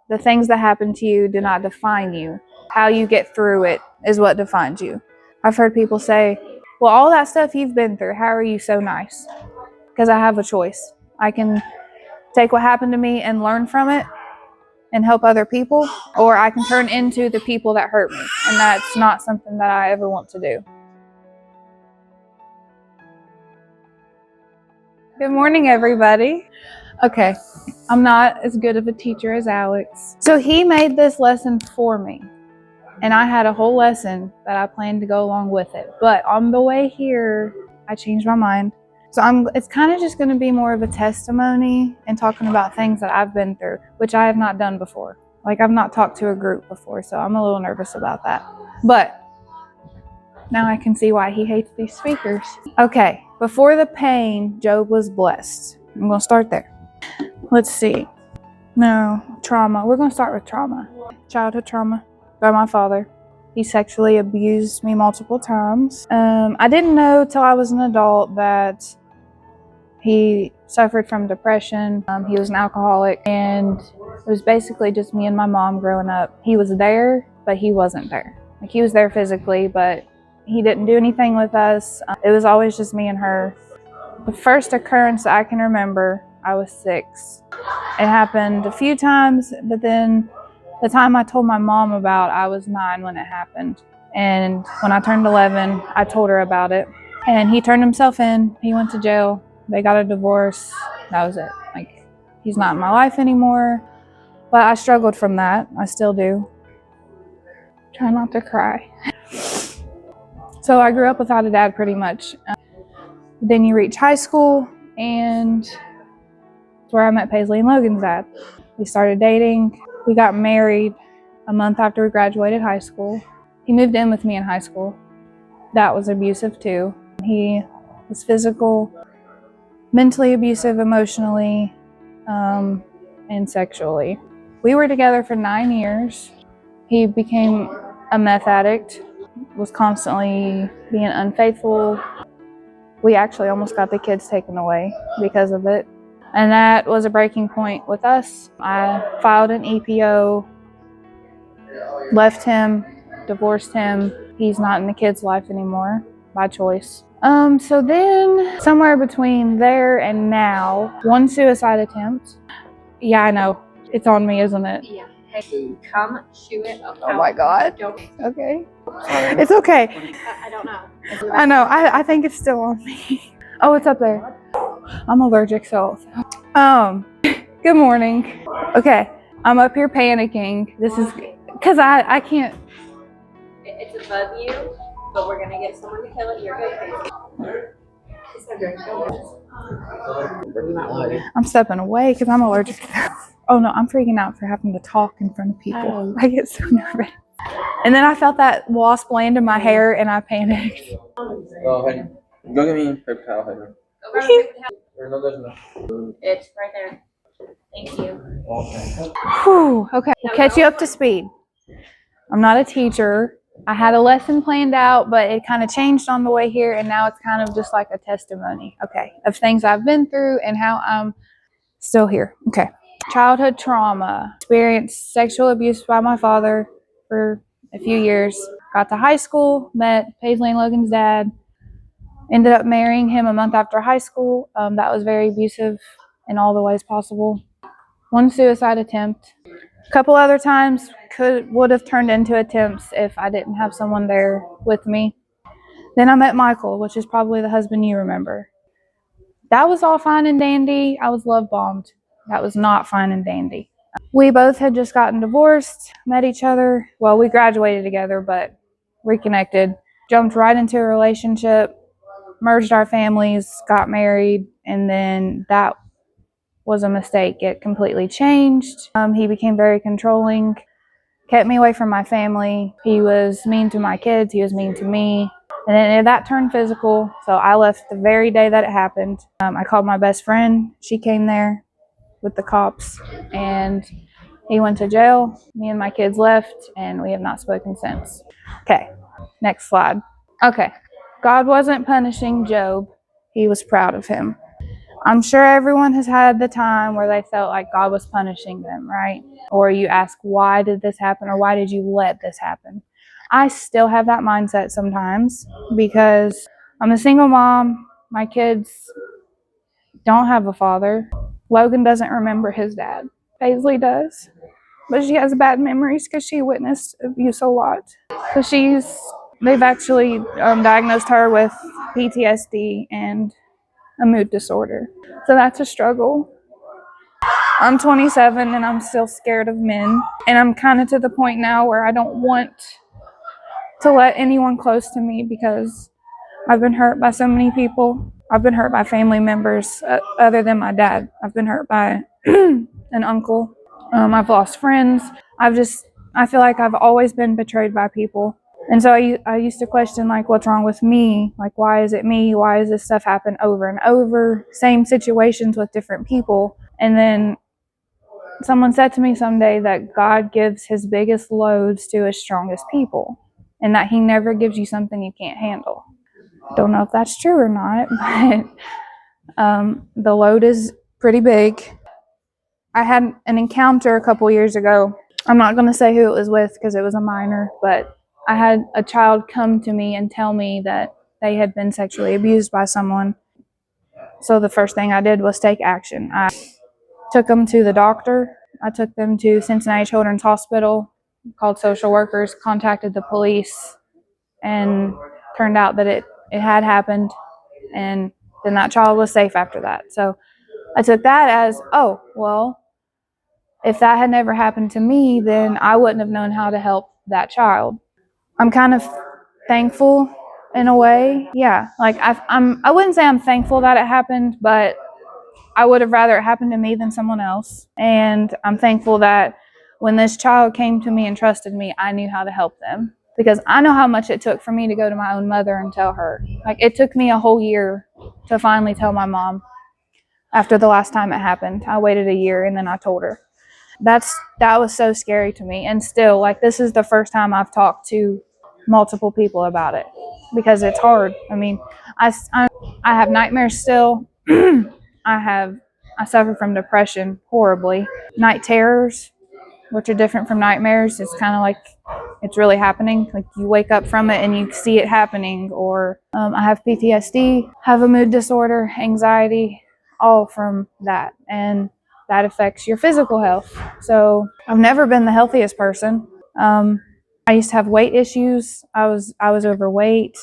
The things that happen to you do not define you. How you get through it is what defines you. I've heard people say, well, all that stuff you've been through, how are you so nice? Because I have a choice. I can take what happened to me and learn from it and help other people, or I can turn into the people that hurt me. And that's not something that I ever want to do. Good morning, everybody. Okay, I'm not as good of a teacher as Alex. So he made this lesson for me, and I had a whole lesson that I planned to go along with it. But on the way here, I changed my mind. So it's kind of just going to be more of a testimony and talking about things that I've been through, which I have not done before. Like, I've not talked to a group before, so I'm a little nervous about that. But now I can see why he hates these speakers. Okay, before the pain, Job was blessed. I'm going to start there. Let's see. No, trauma. We're going to start with trauma. Childhood trauma by my father. He sexually abused me multiple times. I didn't know till I was an adult that he suffered from depression. He was an alcoholic, and it was basically just me and my mom growing up. He was there, but he wasn't there. Like, he was there physically, but he didn't do anything with us. It was always just me and her. The first occurrence I can remember, I was 6. It happened a few times, but then the time I told my mom about, I was 9 when it happened. And when I turned 11, I told her about it. And he turned himself in. He went to jail. They got a divorce. That was it. Like, he's not in my life anymore. But I struggled from that. I still do. Try not to cry. So I grew up without a dad pretty much. Then you reach high school, and it's where I met Paisley and Logan's dad. We started dating. We got married a month after we graduated high school. He moved in with me in high school. That was abusive too. He was physical, mentally abusive, emotionally, and sexually. We were together for 9 years. He became a meth addict, was constantly being unfaithful. We actually almost got the kids taken away because of it. And that was a breaking point with us. I filed an EPO, left him, divorced him. He's not in the kids' life anymore by choice. So then somewhere between there and now, 1 suicide attempt. Yeah, I know. It's on me, isn't it? Yeah. Hey, come chew it up. Oh my God. Don't. Okay. It's okay. I don't know. I know. I think it's still on me. Oh, it's up there. I'm allergic, so. Good morning. Okay. I'm up here panicking. This is because I can't. It's above you, but we're gonna get someone to kill it. You're good. It's no drink. I'm stepping away because I'm allergic. Oh no, I'm freaking out for having to talk in front of people. I get so nervous. And then I felt that wasp land in my hair, and I panicked. Oh, hey, go get me a paper towel, Heather. It's right there. Thank you. Whew, okay, we'll catch you up to speed. I'm not a teacher. I had a lesson planned out, but it kind of changed on the way here, and now it's kind of just like a testimony, okay, of things I've been through and how I'm still here. Okay. Childhood trauma. Experienced sexual abuse by my father for a few years. Got to high school, met Paisley and Logan's dad. Ended up marrying him a month after high school. That was very abusive in all the ways possible. 1 suicide attempt. A couple other times would have turned into attempts if I didn't have someone there with me. Then I met Michael, which is probably the husband you remember. That was all fine and dandy. I was love bombed. That was not fine and dandy. We both had just gotten divorced, met each other. Well, we graduated together, but reconnected. Jumped right into a relationship, merged our families, got married, and then that was a mistake. It completely changed. He became very controlling, kept me away from my family. He was mean to my kids. He was mean to me. And then that turned physical, so I left the very day that it happened. I called my best friend. She came there with the cops, and he went to jail. Me and my kids left, and we have not spoken since. Okay, next slide. Okay, God wasn't punishing Job. He was proud of him. I'm sure everyone has had the time where they felt like God was punishing them, right? Or you ask, why did this happen? Or why did you let this happen? I still have that mindset sometimes because I'm a single mom. My kids don't have a father. Logan doesn't remember his dad. Paisley does. But she has bad memories because she witnessed abuse a lot. So they've actually diagnosed her with PTSD and a mood disorder. So that's a struggle. I'm 27 and I'm still scared of men. And I'm kind of to the point now where I don't want to let anyone close to me because I've been hurt by so many people. I've been hurt by family members other than my dad. I've been hurt by an uncle. I've lost friends. I feel like I've always been betrayed by people. And so I used to question, like, what's wrong with me? Like, why is it me? Why does this stuff happen over and over? Same situations with different people. And then someone said to me someday that God gives his biggest loads to his strongest people and that he never gives you something you can't handle. Don't know if that's true or not, but the load is pretty big. I had an encounter a couple years ago. I'm not going to say who it was with because it was a minor, but I had a child come to me and tell me that they had been sexually abused by someone. So the first thing I did was take action. I took them to the doctor. I took them to Cincinnati Children's Hospital, called social workers, contacted the police, and turned out that it had happened, and then that child was safe after that. So I took that as, oh, well, if that had never happened to me, then I wouldn't have known how to help that child. I'm kind of thankful in a way. Yeah, like I wouldn't say I'm thankful that it happened, but I would have rather it happened to me than someone else. And I'm thankful that when this child came to me and trusted me, I knew how to help them. Because I know how much it took for me to go to my own mother and tell her. Like, it took me a whole year to finally tell my mom after the last time it happened. I waited a year and then I told her. That was so scary to me. And still, like, this is the first time I've talked to multiple people about it because it's hard. I mean, I have nightmares still. I suffer from depression horribly. Night terrors, which are different from nightmares. It's kind of like it's really happening. Like, you wake up from it and you see it happening. Or I have PTSD, have a mood disorder, anxiety, all from that. And that affects your physical health. So I've never been the healthiest person. I used to have weight issues. I was overweight.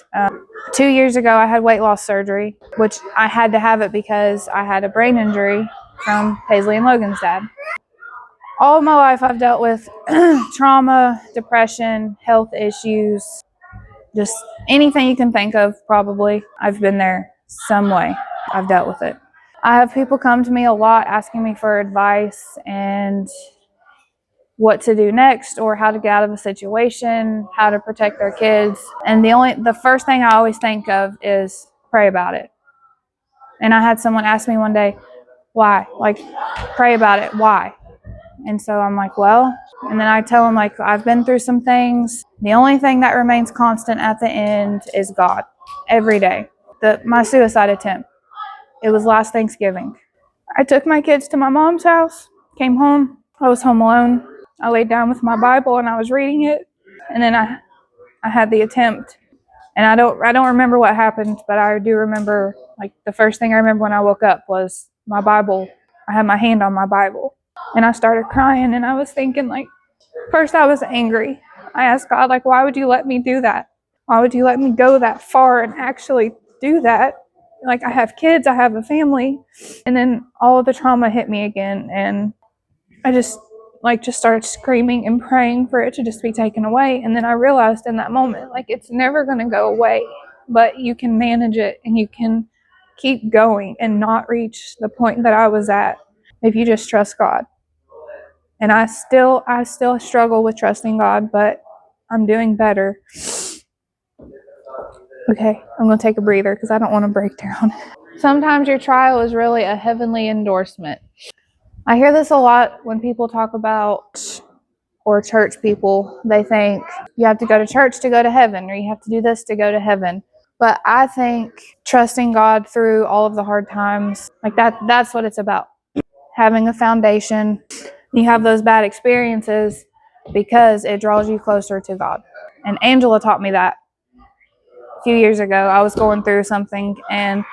2 years ago, I had weight loss surgery, which I had to have it because I had a brain injury from Paisley and Logan's dad. All of my life, I've dealt with trauma, depression, health issues, just anything you can think of, probably. I've been there some way. I've dealt with it. I have people come to me a lot asking me for advice and what to do next or how to get out of a situation, how to protect their kids. And the first thing I always think of is pray about it. And I had someone ask me one day, why? Like, pray about it. Why? And so I'm like, well, and then I tell them, like, I've been through some things. The only thing that remains constant at the end is God every day. My suicide attempt, it was last Thanksgiving. I took my kids to my mom's house, came home. I was home alone. I laid down with my Bible and I was reading it. And then I had the attempt. And I don't remember what happened, but I do remember, like, the first thing I remember when I woke up was my Bible. I had my hand on my Bible. And I started crying, and I was thinking, like, first I was angry. I asked God, like, why would you let me do that? Why would you let me go that far and actually do that? Like, I have kids, I have a family. And then all of the trauma hit me again, and I just started screaming and praying for it to just be taken away. And then I realized in that moment, like, it's never going to go away, but you can manage it and you can keep going and not reach the point that I was at if you just trust God. And I still struggle with trusting God, but I'm doing better. Okay, I'm going to take a breather because I don't want to break down. Sometimes your trial is really a heavenly endorsement. I hear this a lot when people talk about, or church people, they think you have to go to church to go to heaven, or you have to do this to go to heaven. But I think trusting God through all of the hard times, like that's what it's about. Having a foundation. You have those bad experiences because it draws you closer to God. And Angela taught me that a few years ago. I was going through something and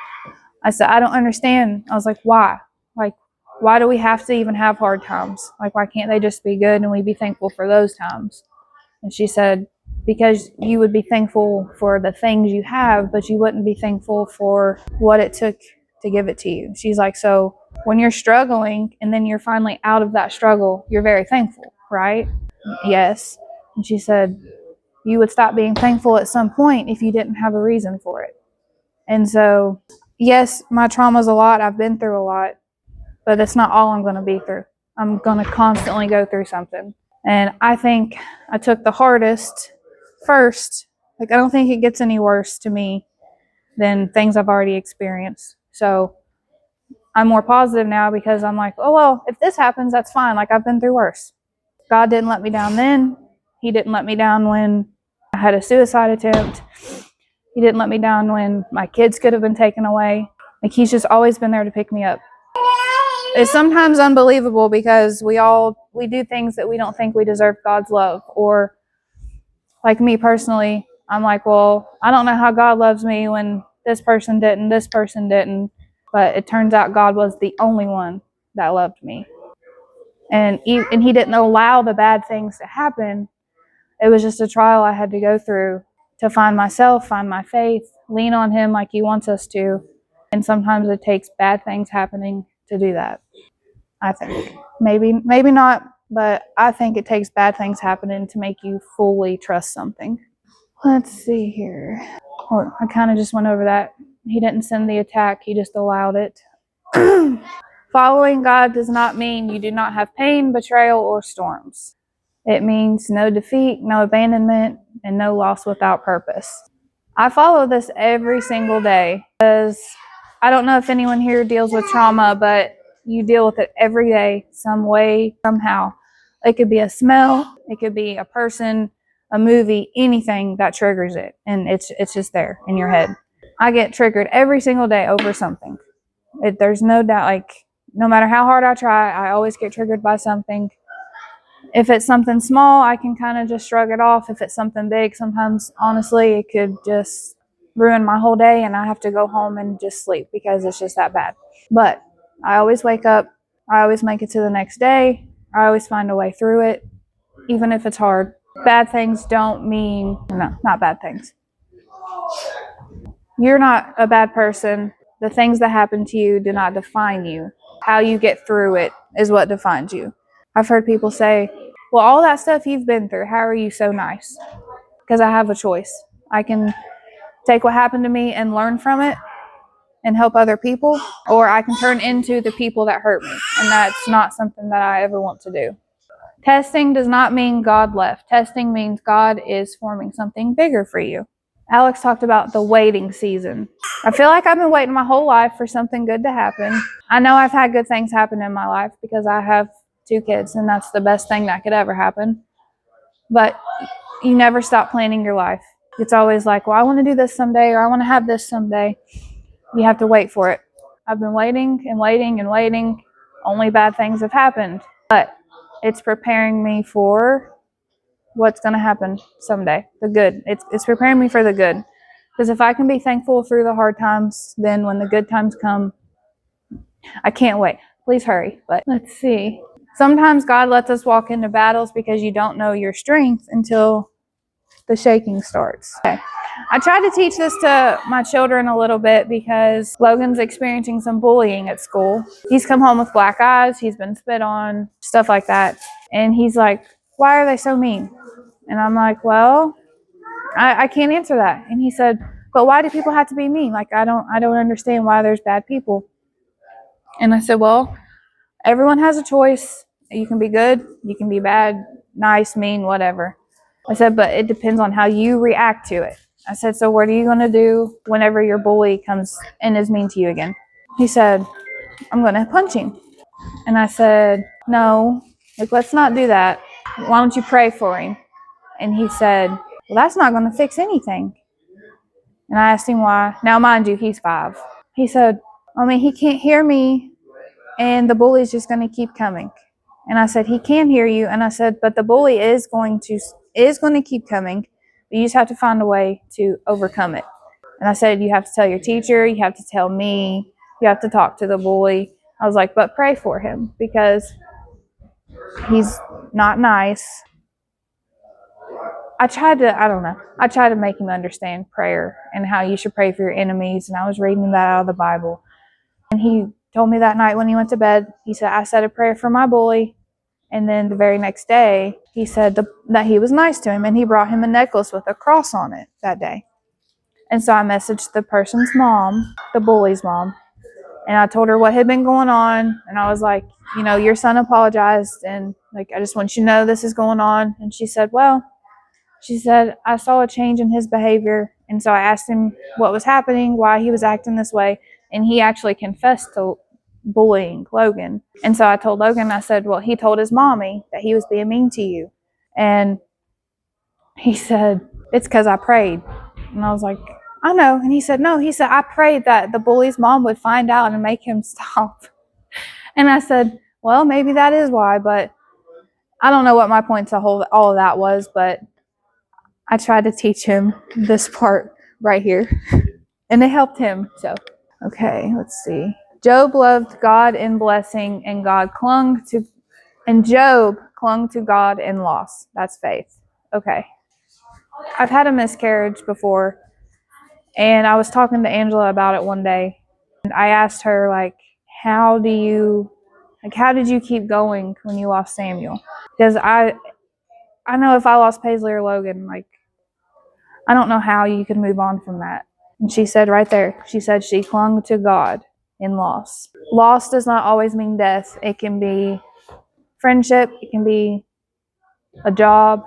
I said, I don't understand. I was like, why? Like, why do we have to even have hard times? Like, why can't they just be good and we be thankful for those times? And she said, because you would be thankful for the things you have, but you wouldn't be thankful for what it took to give it to you. She's like, so when you're struggling and then you're finally out of that struggle, you're very thankful, right? Yes. And she said, you would stop being thankful at some point if you didn't have a reason for it. And so, yes, my trauma's a lot. I've been through a lot, but that's not all I'm going to be through. I'm going to constantly go through something. And I think I took the hardest first. Like, I don't think it gets any worse to me than things I've already experienced. So I'm more positive now because I'm like, oh, well, if this happens, that's fine. Like, I've been through worse. God didn't let me down then. He didn't let me down when I had a suicide attempt. He didn't let me down when my kids could have been taken away. Like, he's just always been there to pick me up. It's sometimes unbelievable because we do things that we don't think we deserve God's love. Or like me personally, I'm like, well, I don't know how God loves me when this person didn't. But it turns out God was the only one that loved me. And he didn't allow the bad things to happen. It was just a trial I had to go through to find myself, find my faith, lean on him like he wants us to. And sometimes it takes bad things happening to do that. I think. Maybe not, but I think it takes bad things happening to make you fully trust something. Let's see here. Well, I kind of just went over that. He didn't send the attack, he just allowed it. Following God does not mean you do not have pain, betrayal, or storms. It means no defeat, no abandonment, and no loss without purpose. I follow this every single day because I don't know if anyone here deals with trauma, but you deal with it every day, some way, somehow. It could be a smell, it could be a person, a movie, anything that triggers it, and it's just there in your head. I get triggered every single day over something. There's no doubt, like, no matter how hard I try, I always get triggered by something. If it's something small, I can kind of just shrug it off. If it's something big, sometimes, honestly, it could just ruin my whole day and I have to go home and just sleep because it's just that bad. But I always wake up. I always make it to the next day. I always find a way through it, even if it's hard. Bad things don't mean, no, not bad things. You're not a bad person. The things that happen to you do not define you. How you get through it is what defines you. I've heard people say, well, all that stuff you've been through, how are you so nice? Because I have a choice. I can take what happened to me and learn from it and help other people, or I can turn into the people that hurt me. And that's not something that I ever want to do. Testing does not mean God left. Testing means God is forming something bigger for you. Alex talked about the waiting season. I feel like I've been waiting my whole life for something good to happen. I know I've had good things happen in my life because I have 2 kids, and that's the best thing that could ever happen. But you never stop planning your life. It's always like, well, I want to do this someday, or I want to have this someday. You have to wait for it. I've been waiting and waiting and waiting. Only bad things have happened. But it's preparing me for what's going to happen someday, the good. It's preparing me for the good. Because if I can be thankful through the hard times, then when the good times come, I can't wait. Please hurry. But let's see. Sometimes God lets us walk into battles because you don't know your strength until the shaking starts. Okay. I tried to teach this to my children a little bit because Logan's experiencing some bullying at school. He's come home with black eyes. He's been spit on, stuff like that. And he's like, why are they so mean? And I'm like, well, I can't answer that. And he said, but why do people have to be mean? Like, I don't understand why there's bad people. And I said, well, everyone has a choice. You can be good, you can be bad, nice, mean, whatever. I said, but it depends on how you react to it. I said, so what are you going to do whenever your bully comes and is mean to you again? He said, I'm going to punch him. And I said, no, like, let's not do that. Why don't you pray for him? And he said, well, that's not going to fix anything. And I asked him why. Now, mind you, he's 5. He said, he can't hear me, and the bully's just going to keep coming. And I said, he can hear you. And I said, but the bully is going to keep coming. But you just have to find a way to overcome it. And I said, you have to tell your teacher, you have to tell me, you have to talk to the bully. I was like, but pray for him because he's not nice. I tried to make him understand prayer and how you should pray for your enemies. And I was reading that out of the Bible. And he told me that night when he went to bed, he said, I said a prayer for my bully. And then the very next day, he said that he was nice to him, and he brought him a necklace with a cross on it that day. And so I messaged the person's mom, the bully's mom, and I told her what had been going on. And I was like, your son apologized, and like, I just want you to know this is going on. And she said, I saw a change in his behavior. And so I asked him what was happening, why he was acting this way. And he actually confessed to bullying Logan. And so I told Logan, I said, well, he told his mommy that he was being mean to you. And he said, it's because I prayed. And I was like, I know. And he said, no, I prayed that the bully's mom would find out and make him stop. And I said, well, maybe that is why, but I don't know what my point to all of that was, but I tried to teach him this part right here, and it helped him. So, okay, let's see. Job loved God in blessing, and Job clung to God in loss. That's faith. Okay. I've had a miscarriage before, and I was talking to Angela about it one day. And I asked her, how did you keep going when you lost Samuel? Because I know if I lost Paisley or Logan, I don't know how you could move on from that. And she said right there, she said she clung to God in loss. Loss does not always mean death. It can be friendship, it can be a job,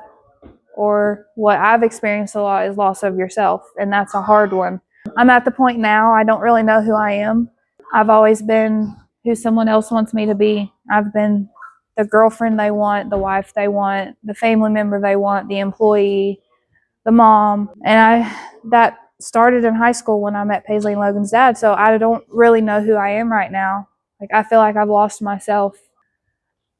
or what I've experienced a lot is loss of yourself, and that's a hard one. I'm at the point now, I don't really know who I am. I've always been who someone else wants me to be. I've been the girlfriend they want, the wife they want, the family member they want, the employee, the mom. And that started in high school when I met Paisley and Logan's dad, so I don't really know who I am right now. I feel like I've lost myself.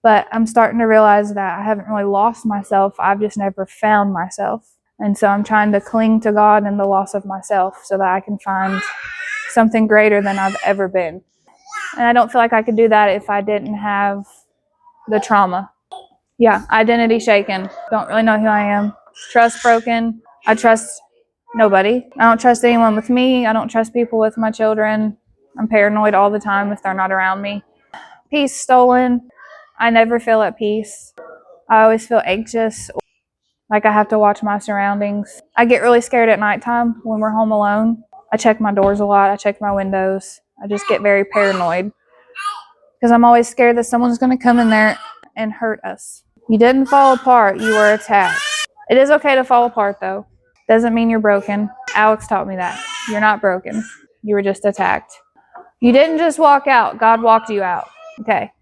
But I'm starting to realize that I haven't really lost myself. I've just never found myself. And so I'm trying to cling to God in the loss of myself so that I can find something greater than I've ever been. And I don't feel like I could do that if I didn't have the trauma. Yeah, identity shaken. Don't really know who I am. Trust broken. I trust nobody. I don't trust anyone with me. I don't trust people with my children. I'm paranoid all the time if they're not around me. Peace stolen. I never feel at peace. I always feel anxious, like I have to watch my surroundings. I get really scared at nighttime when we're home alone. I check my doors a lot. I check my windows. I just get very paranoid because I'm always scared that someone's going to come in there and hurt us. You didn't fall apart. You were attacked. It is okay to fall apart, though. Doesn't mean you're broken. Alex taught me that. You're not broken. You were just attacked. You didn't just walk out. God walked you out. Okay.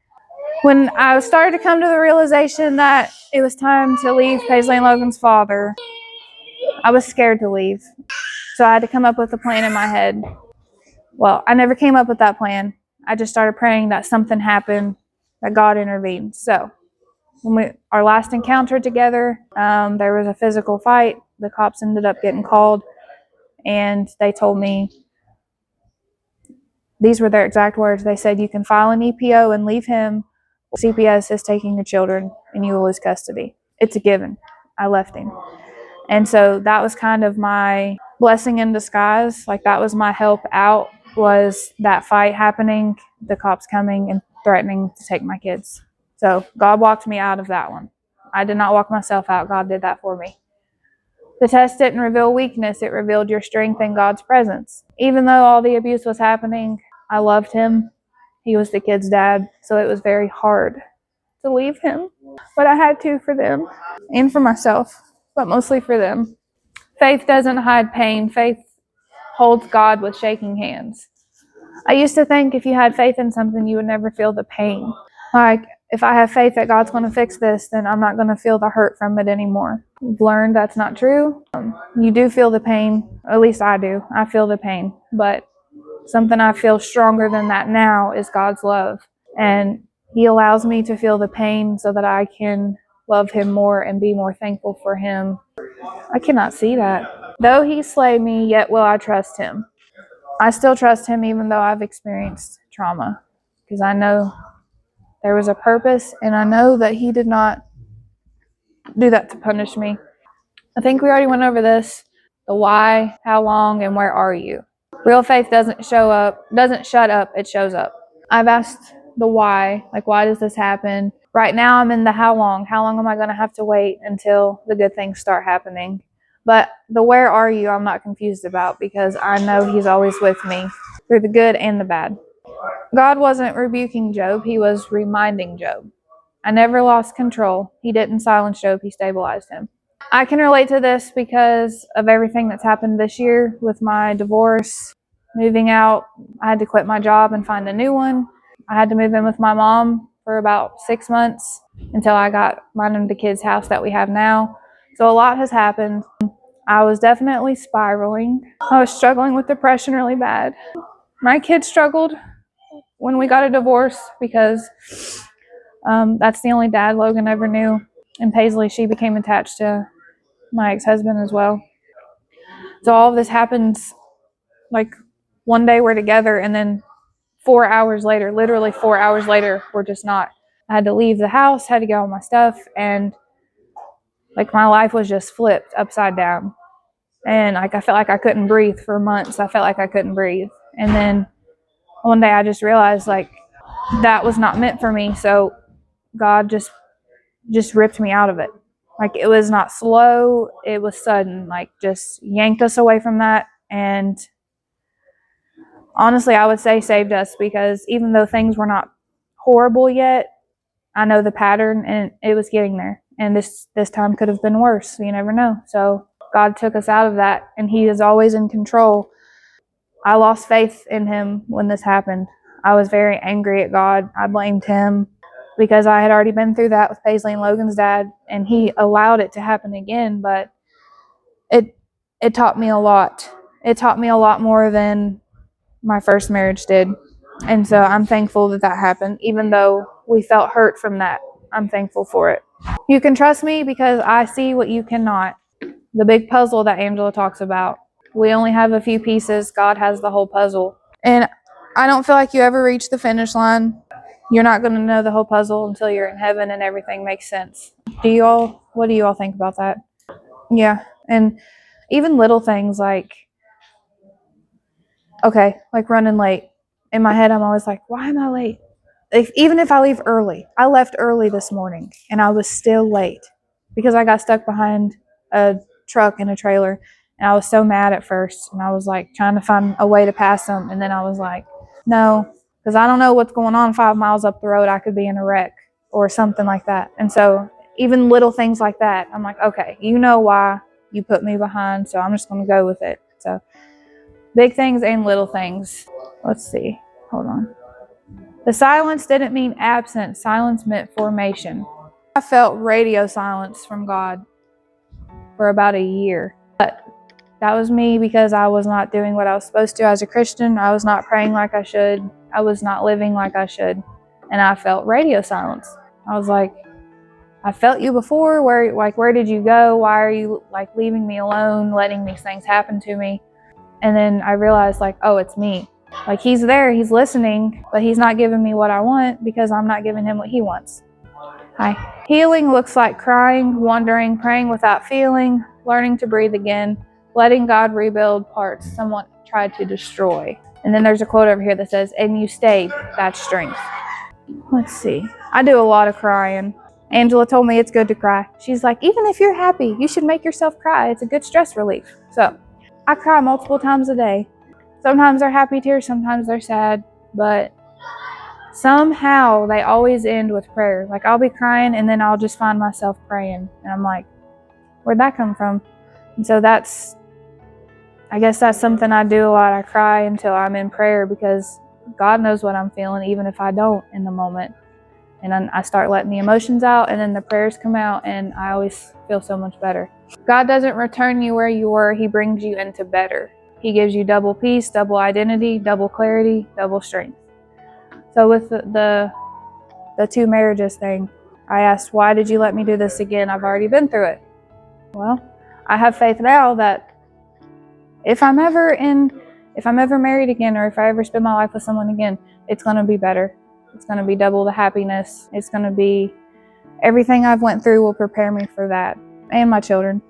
When I started to come to the realization that it was time to leave Paisley and Logan's father, I was scared to leave. So I had to come up with a plan in my head. Well, I never came up with that plan. I just started praying that something happened, that God intervened. So when our last encounter together, there was a physical fight. The cops ended up getting called, and they told me, these were their exact words. They said, you can file an EPO and leave him. CPS is taking your children and you will lose custody. It's a given. I left him. And so that was kind of my blessing in disguise. That was my help out, was that fight happening, the cops coming and threatening to take my kids. So God walked me out of that one. I did not walk myself out. God did that for me. The test didn't reveal weakness. It revealed your strength in God's presence. Even though all the abuse was happening, I loved him. He was the kid's dad, so it was very hard to leave him. But I had to for them and for myself, but mostly for them. Faith doesn't hide pain. Faith holds God with shaking hands. I used to think if you had faith in something, you would never feel the pain. if I have faith that God's going to fix this, then I'm not going to feel the hurt from it anymore. I've learned that's not true. You do feel the pain, at least I do. I feel the pain, but something I feel stronger than that now is God's love. And He allows me to feel the pain so that I can love Him more and be more thankful for Him. I cannot see that. Though He slay me, yet will I trust Him. I still trust Him even though I've experienced trauma, because I know there was a purpose, and I know that He did not do that to punish me. I think we already went over this. The why, how long, and where are you? Real faith doesn't shut up, it shows up. I've asked the why, like, why does this happen? Right now I'm in the how long. How long am I going to have to wait until the good things start happening? But the where are you, I'm not confused about, because I know He's always with me through the good and the bad. God wasn't rebuking Job, He was reminding Job. I never lost control. He didn't silence Job, He stabilized him. I can relate to this because of everything that's happened this year with my divorce, moving out. I had to quit my job and find a new one. I had to move in with my mom for about 6 months until I got mine in the kids' house that we have now. So a lot has happened. I was definitely spiraling. I was struggling with depression really bad. My kids struggled when we got a divorce because that's the only dad Logan ever knew. And Paisley, she became attached to my ex-husband as well. So all of this happens, like, one day we're together, and then 4 hours later, literally 4 hours later, we're just not. I had to leave the house, had to get all my stuff, and like my life was just flipped upside down. And like I felt like I couldn't breathe for months. I felt like I couldn't breathe. And then one day I just realized, like, that was not meant for me. So God just ripped me out of it. Like, it was not slow, it was sudden, like, just yanked us away from that. And honestly, I would say saved us, because even though things were not horrible yet, I know the pattern, and it was getting there. And this time could have been worse. You never know. So God took us out of that, and He is always in control. I lost faith in Him when this happened. I was very angry at God. I blamed Him because I had already been through that with Paisley and Logan's dad, and He allowed it to happen again. But it taught me a lot. It taught me a lot more than my first marriage did. And so I'm thankful that happened. Even though we felt hurt from that, I'm thankful for it. You can trust me because I see what you cannot. The big puzzle that Angela talks about. We only have a few pieces. God has the whole puzzle. And I don't feel like you ever reach the finish line. You're not going to know the whole puzzle until you're in heaven and everything makes sense. What do you all think about that? Yeah. And even little things like, okay, like running late. In my head, I'm always like, why am I late? Even if I leave early. I left early this morning and I was still late because I got stuck behind a truck and a trailer, and I was so mad at first, and I was like trying to find a way to pass them, and then I was like, no, because I don't know what's going on 5 miles up the road. I could be in a wreck or something like that. And so even little things like that, I'm like, okay, you know why you put me behind, so I'm just going to go with it. So big things and little things. Let's see. Hold on. The silence didn't mean absence. Silence meant formation. I felt radio silence from God for about a year. But that was me because I was not doing what I was supposed to as a Christian. I was not praying like I should. I was not living like I should. And I felt radio silence. I was like, I felt you before. Where did you go? Why are you like leaving me alone, letting these things happen to me? And then I realized, like, oh, it's me. Like, He's there, He's listening, but He's not giving me what I want because I'm not giving Him what He wants. Hi. Healing looks like crying, wondering, praying without feeling, learning to breathe again, letting God rebuild parts someone tried to destroy. And then there's a quote over here that says, and you stayed, that's strength. Let's see. I do a lot of crying. Angela told me it's good to cry. She's like, even if you're happy, you should make yourself cry. It's a good stress relief. So I cry multiple times a day. Sometimes they're happy tears, sometimes they're sad, but somehow they always end with prayer. Like, I'll be crying and then I'll just find myself praying. And I'm like, where'd that come from? And so I guess that's something I do a lot. I cry until I'm in prayer because God knows what I'm feeling, even if I don't in the moment. And then I start letting the emotions out, and then the prayers come out, and I always feel so much better. God doesn't return you where you were. He brings you into better. He gives you double peace, double identity, double clarity, double strength. So with the 2 marriages thing, I asked, why did you let me do this again? I've already been through it. Well, I have faith now that if I'm ever married again, or if I ever spend my life with someone again, it's going to be better. It's going to be double the happiness. It's going to be everything I've went through will prepare me for that. And my children.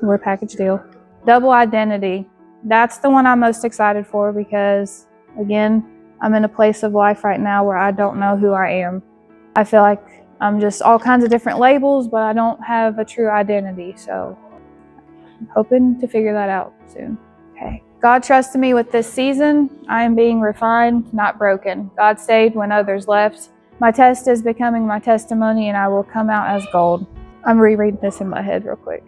We're a package deal. Double identity. That's the one I'm most excited for because, again, I'm in a place of life right now where I don't know who I am. I feel like I'm just all kinds of different labels, but I don't have a true identity. So I'm hoping to figure that out soon. Okay. God trusted me with this season. I am being refined, not broken. God stayed when others left. My test is becoming my testimony, and I will come out as gold. I'm rereading this in my head real quick.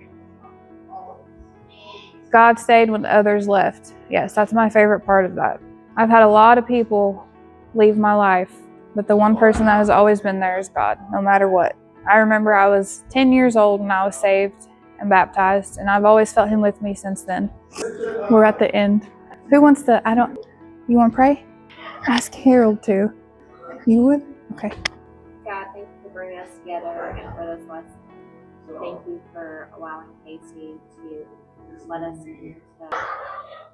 God stayed when others left. Yes, that's my favorite part of that. I've had a lot of people leave my life, but the one person that has always been there is God, no matter what. I remember I was 10 years old when I was saved and baptized, and I've always felt Him with me since then. We're at the end. Who wants to, you want to pray? Ask Harold to. You would? Okay. God, thank you for bringing us together and for this lesson. Thank you for allowing Kaci to let us into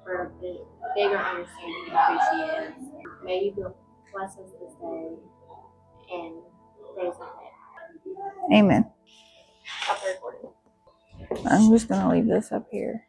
for the bigger understanding of who she is. May you bless us this day and days ahead. Amen. Stop recording. I'm just going to leave this up here.